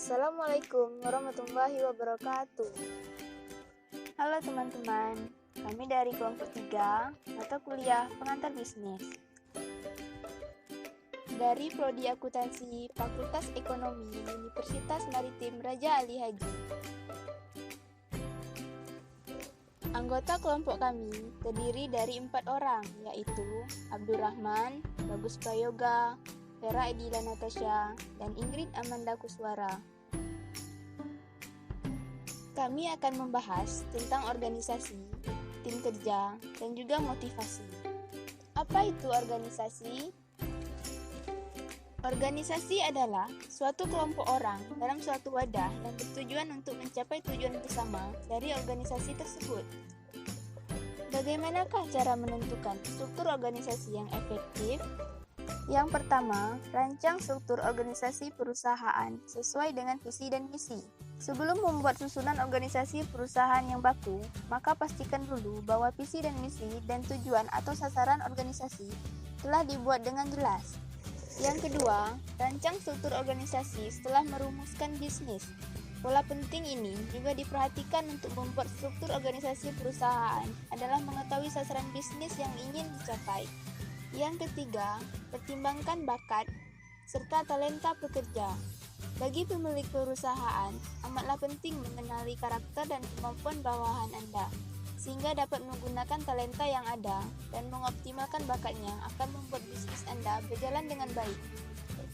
Assalamualaikum warahmatullahi wabarakatuh. Halo teman-teman, kami dari kelompok 3, mata kuliah pengantar bisnis. Dari Prodi Akuntansi Fakultas Ekonomi Universitas Maritim Raja Ali Haji. Anggota kelompok kami terdiri dari 4 orang, yaitu Abdurrahman, Bagus Prayoga, Vera Edila Natasha, dan Ingrid Amanda Kuswara. Kami akan membahas tentang organisasi, tim kerja, dan juga motivasi. Apa itu organisasi? Organisasi adalah suatu kelompok orang dalam suatu wadah yang bertujuan untuk mencapai tujuan bersama dari organisasi tersebut. Bagaimanakah cara menentukan struktur organisasi yang efektif? Yang pertama, rancang struktur organisasi perusahaan sesuai dengan visi dan misi. Sebelum membuat susunan organisasi perusahaan yang baku, maka pastikan dulu bahwa visi dan misi dan tujuan atau sasaran organisasi telah dibuat dengan jelas. Yang kedua, rancang struktur organisasi setelah merumuskan bisnis. Pola penting ini juga diperhatikan untuk membuat struktur organisasi perusahaan adalah mengetahui sasaran bisnis yang ingin dicapai. Yang ketiga, pertimbangkan bakat serta talenta pekerja. Bagi pemilik perusahaan, amatlah penting mengenali karakter dan kemampuan bawahan Anda, sehingga dapat menggunakan talenta yang ada dan mengoptimalkan bakatnya akan membuat bisnis Anda berjalan dengan baik.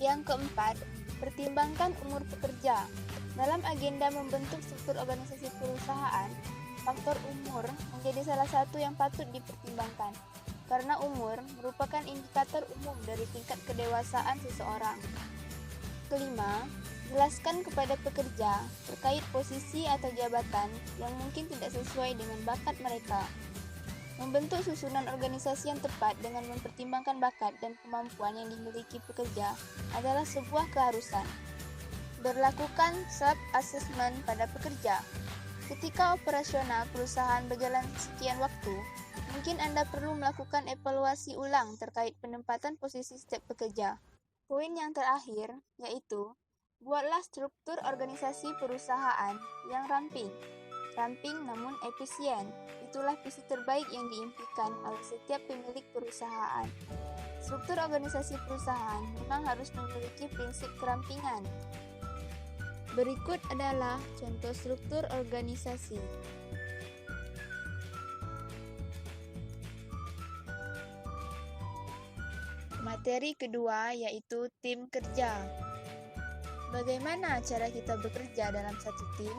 Yang keempat, pertimbangkan umur pekerja. Dalam agenda membentuk struktur organisasi perusahaan, faktor umur menjadi salah satu yang patut dipertimbangkan, karena umur merupakan indikator umum dari tingkat kedewasaan seseorang. Kelima, jelaskan kepada pekerja terkait posisi atau jabatan yang mungkin tidak sesuai dengan bakat mereka. Membentuk susunan organisasi yang tepat dengan mempertimbangkan bakat dan kemampuan yang dimiliki pekerja adalah sebuah keharusan. Berlakukan self-assessment pada pekerja. Ketika operasional perusahaan berjalan sekian waktu, mungkin Anda perlu melakukan evaluasi ulang terkait penempatan posisi setiap pekerja. Poin yang terakhir, yaitu buatlah struktur organisasi perusahaan yang ramping. Ramping namun efisien. Itulah visi terbaik yang diimpikan oleh setiap pemilik perusahaan. Struktur organisasi perusahaan memang harus memiliki prinsip kerampingan. Berikut adalah contoh struktur organisasi. Materi kedua yaitu tim kerja. Bagaimana cara kita bekerja dalam satu tim?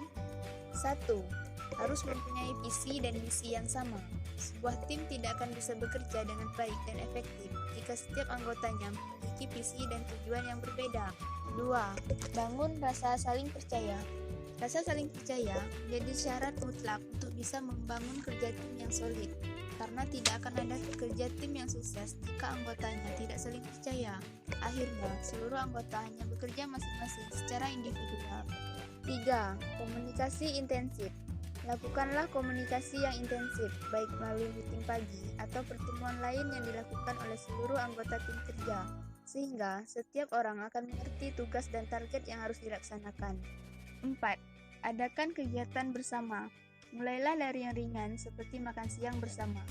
1. Harus mempunyai visi dan misi yang sama. Sebuah tim tidak akan bisa bekerja dengan baik dan efektif jika setiap anggotanya memiliki visi dan tujuan yang berbeda. 2. Bangun rasa saling percaya. Rasa saling percaya menjadi syarat mutlak untuk bisa membangun kerja tim yang solid, karena tidak akan ada kerja tim yang sukses jika anggotanya tidak saling percaya. Akhirnya, seluruh anggota hanya bekerja masing-masing secara individual. 3. Komunikasi intensif. Lakukanlah komunikasi yang intensif, baik melalui meeting pagi atau pertemuan lain yang dilakukan oleh seluruh anggota tim kerja, sehingga setiap orang akan mengerti tugas dan target yang harus dilaksanakan. 4. Adakan kegiatan bersama. Mulailah dari yang ringan seperti makan siang bersama.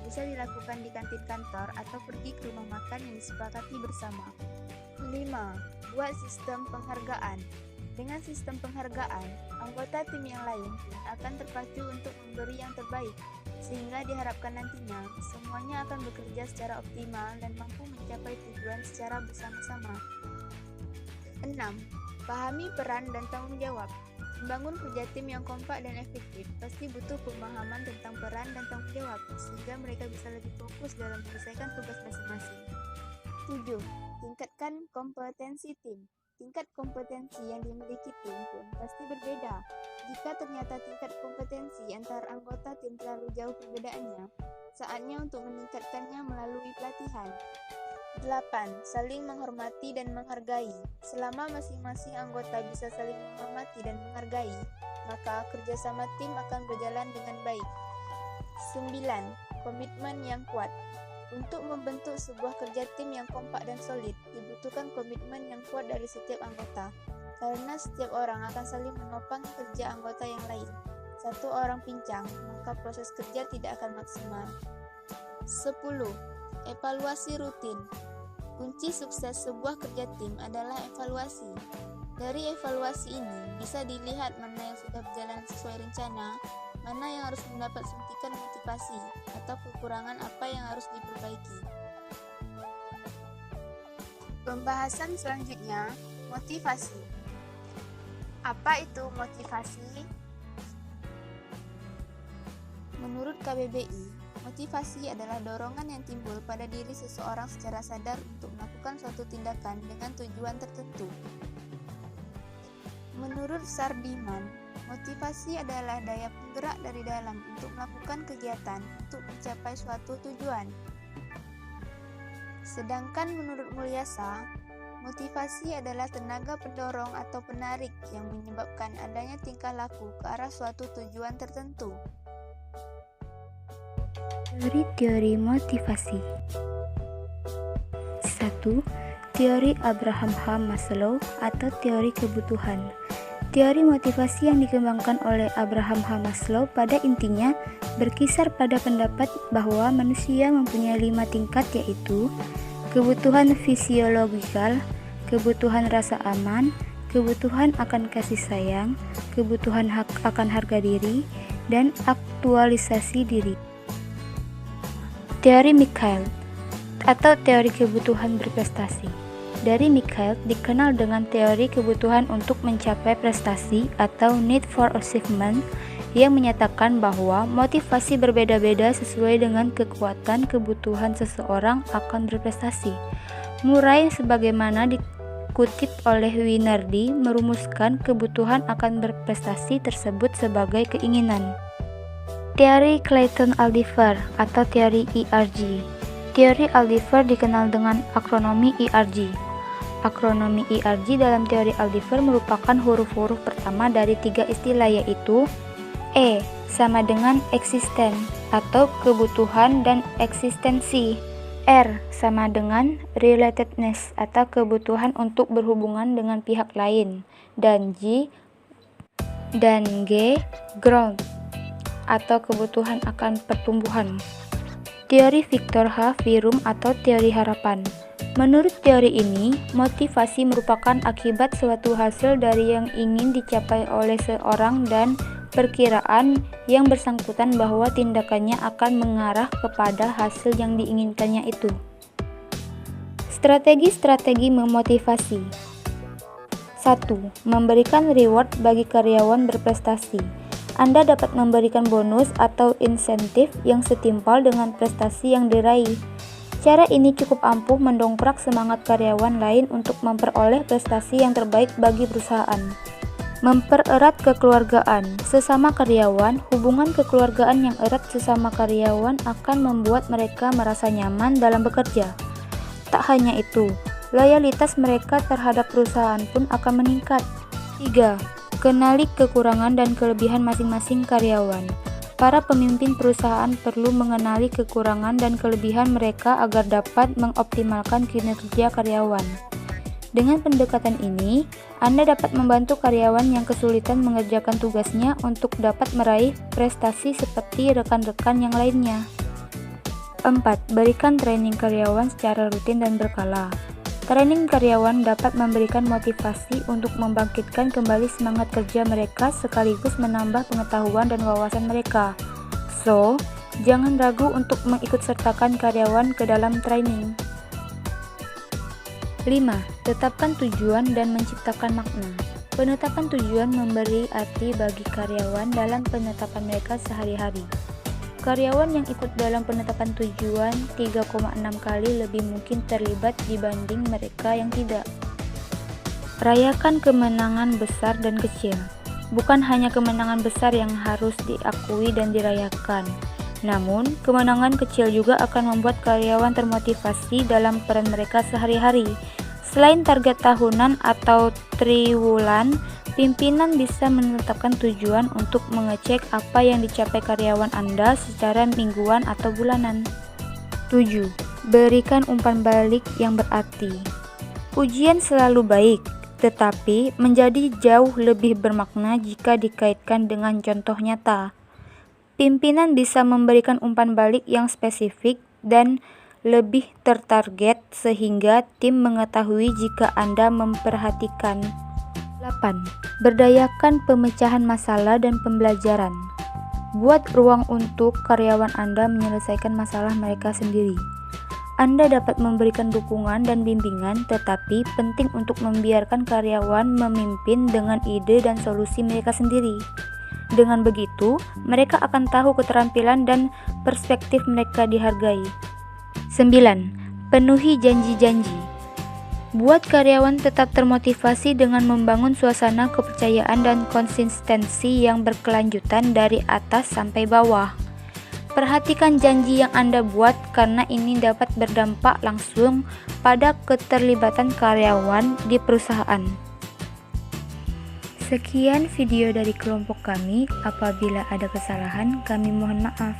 Bisa dilakukan di kantin kantor atau pergi ke rumah makan yang disepakati bersama. 5. Buat sistem penghargaan. Dengan sistem penghargaan, anggota tim yang lain akan terpacu untuk memberi yang terbaik, sehingga diharapkan nantinya semuanya akan bekerja secara optimal dan mampu mencapai tujuan secara bersama-sama. 6. Pahami peran dan tanggung jawab. Membangun kerja tim yang kompak dan efektif pasti butuh pemahaman tentang peran dan tanggung jawab, sehingga mereka bisa lebih fokus dalam menyelesaikan tugas masing-masing. 7. Tingkatkan kompetensi tim. Tingkat kompetensi yang dimiliki tim pun pasti berbeda. Jika ternyata tingkat kompetensi antar anggota tim terlalu jauh perbedaannya, saatnya untuk meningkatkannya melalui pelatihan. 8. Saling menghormati dan menghargai. Selama masing-masing anggota bisa saling menghormati dan menghargai, maka kerjasama tim akan berjalan dengan baik. 9. Komitmen yang kuat. Untuk membentuk sebuah kerja tim yang kompak dan solid, dibutuhkan komitmen yang kuat dari setiap anggota. karena setiap orang akan saling menopang kerja anggota yang lain. Satu orang pincang, maka proses kerja tidak akan maksimal. 10. Evaluasi rutin. Kunci sukses sebuah kerja tim adalah evaluasi. Dari evaluasi ini bisa dilihat mana yang sudah berjalan sesuai rencana, mana yang harus mendapat suntikan motivasi, atau kekurangan apa yang harus diperbaiki. Pembahasan selanjutnya, motivasi. Apa itu motivasi? Menurut KBBI, motivasi adalah dorongan yang timbul pada diri seseorang secara sadar untuk melakukan suatu tindakan dengan tujuan tertentu. Menurut Sardiman, motivasi adalah daya penggerak dari dalam untuk melakukan kegiatan untuk mencapai suatu tujuan. Sedangkan menurut Mulyasa, motivasi adalah tenaga pendorong atau penarik yang menyebabkan adanya tingkah laku ke arah suatu tujuan tertentu. Teori-teori motivasi. 1. Teori Abraham H. Maslow atau teori kebutuhan. Teori motivasi yang dikembangkan oleh Abraham H. Maslow pada intinya berkisar pada pendapat bahwa manusia mempunyai 5 tingkat, yaitu kebutuhan fisiologikal, kebutuhan rasa aman, kebutuhan akan kasih sayang, kebutuhan akan harga diri, dan aktualisasi diri. Teori Mikhail atau teori kebutuhan berprestasi. Dari Mikhail dikenal dengan teori kebutuhan untuk mencapai prestasi atau need for achievement, yang menyatakan bahwa motivasi berbeda-beda sesuai dengan kekuatan kebutuhan seseorang akan berprestasi. Murray sebagaimana dikutip oleh Winardi merumuskan kebutuhan akan berprestasi tersebut sebagai keinginan. Teori Clayton-Aldivar atau teori ERG. Teori Aldivar dikenal dengan akronomi ERG. Akronomi ERG dalam teori Aldivar merupakan huruf-huruf pertama dari 3 istilah, yaitu E sama dengan eksisten atau kebutuhan dan eksistensi, R sama dengan relatedness atau kebutuhan untuk berhubungan dengan pihak lain, dan G growth atau kebutuhan akan pertumbuhan. Teori Victor H. Virum atau teori harapan. Menurut teori ini, motivasi merupakan akibat suatu hasil dari yang ingin dicapai oleh seorang dan perkiraan yang bersangkutan bahwa tindakannya akan mengarah kepada hasil yang diinginkannya itu. Strategi-strategi memotivasi. 1. Memberikan reward bagi karyawan berprestasi. Anda dapat memberikan bonus atau insentif yang setimpal dengan prestasi yang diraih. Cara ini cukup ampuh mendongkrak semangat karyawan lain untuk memperoleh prestasi yang terbaik bagi perusahaan. Mempererat kekeluargaan. Sesama karyawan, hubungan kekeluargaan yang erat sesama karyawan akan membuat mereka merasa nyaman dalam bekerja. Tak hanya itu, loyalitas mereka terhadap perusahaan pun akan meningkat. 3. Kenali kekurangan dan kelebihan masing-masing karyawan. Para pemimpin perusahaan perlu mengenali kekurangan dan kelebihan mereka agar dapat mengoptimalkan kinerja karyawan. Dengan pendekatan ini, Anda dapat membantu karyawan yang kesulitan mengerjakan tugasnya untuk dapat meraih prestasi seperti rekan-rekan yang lainnya. 4. Berikan training karyawan secara rutin dan berkala. Training karyawan dapat memberikan motivasi untuk membangkitkan kembali semangat kerja mereka sekaligus menambah pengetahuan dan wawasan mereka. So, jangan ragu untuk mengikutsertakan karyawan ke dalam training. 5. Tetapkan tujuan dan menciptakan makna. Penetapan tujuan memberi arti bagi karyawan dalam penetapan mereka sehari-hari. Karyawan yang ikut dalam penetapan tujuan 3,6 kali lebih mungkin terlibat dibanding mereka yang tidak. Rayakan kemenangan besar dan kecil. Bukan hanya kemenangan besar yang harus diakui dan dirayakan, namun kemenangan kecil juga akan membuat karyawan termotivasi dalam peran mereka sehari-hari. Selain target tahunan atau triwulan, pimpinan bisa menetapkan tujuan untuk mengecek apa yang dicapai karyawan Anda secara mingguan atau bulanan. 7. Berikan umpan balik yang berarti. Ujian selalu baik, tetapi menjadi jauh lebih bermakna jika dikaitkan dengan contoh nyata. Pimpinan bisa memberikan umpan balik yang spesifik dan lebih tertarget sehingga tim mengetahui jika Anda memperhatikan. 8. Berdayakan pemecahan masalah dan pembelajaran. Buat ruang untuk karyawan Anda menyelesaikan masalah mereka sendiri. Anda dapat memberikan dukungan dan bimbingan, tetapi penting untuk membiarkan karyawan memimpin dengan ide dan solusi mereka sendiri. Dengan begitu, mereka akan tahu keterampilan dan perspektif mereka dihargai. 9. Penuhi janji-janji. Buat karyawan tetap termotivasi dengan membangun suasana kepercayaan dan konsistensi yang berkelanjutan dari atas sampai bawah. Perhatikan janji yang Anda buat karena ini dapat berdampak langsung pada keterlibatan karyawan di perusahaan. Sekian video dari kelompok kami. Apabila ada kesalahan, kami mohon maaf.